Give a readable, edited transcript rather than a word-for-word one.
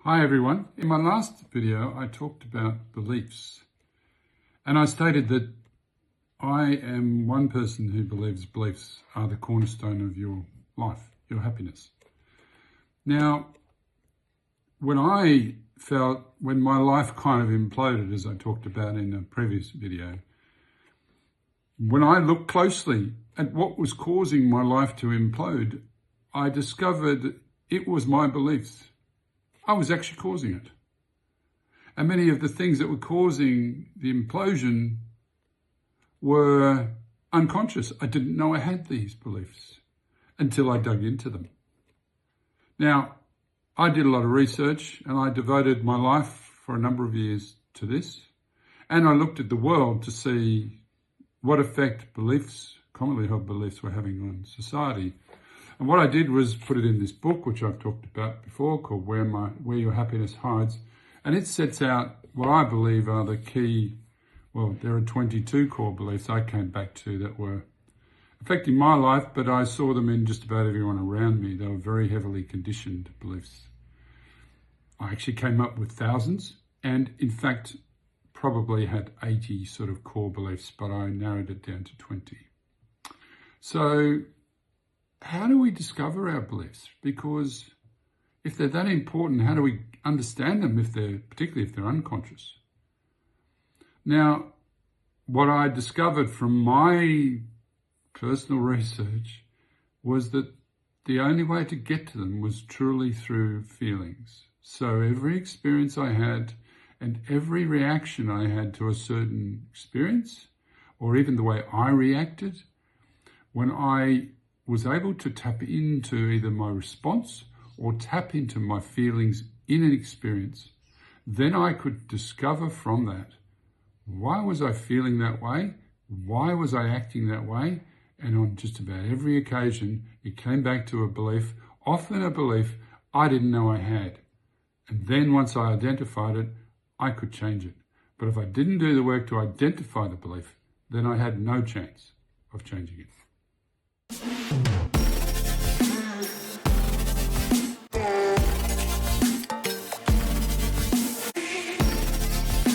Hi everyone. In my last video, I talked about beliefs, and I stated that I am one person who believes beliefs are the cornerstone of your life, your happiness. Now, when my life kind of imploded, as I talked about in a previous video, when I looked closely at what was causing my life to implode, I discovered it was my beliefs. I was actually causing it. And many of the things that were causing the implosion were unconscious. I didn't know I had these beliefs until I dug into them. Now, I did a lot of research and I devoted my life for a number of years to this. And I looked at the world to see what effect beliefs, commonly held beliefs, were having on society. And what I did was put it in this book, which I've talked about before, called Where Your Happiness Hides. And it sets out what I believe are the key, there are 22 core beliefs I came back to that were affecting my life, but I saw them in just about everyone around me. They were very heavily conditioned beliefs. I actually came up with thousands, and in fact, probably had 80 sort of core beliefs, but I narrowed it down to 20. So, how do we discover our beliefs? Because if they're that important, how do we understand them, particularly if they're unconscious? Now, what I discovered from my personal research was that the only way to get to them was truly through feelings. So every experience I had and every reaction I had to a certain experience, or even the way I reacted, when I was able to tap into either my response or tap into my feelings in an experience, then I could discover from that, why was I feeling that way? Why was I acting that way? And on just about every occasion, it came back to a belief, often a belief I didn't know I had. And then once I identified it, I could change it. But if I didn't do the work to identify the belief, then I had no chance of changing it.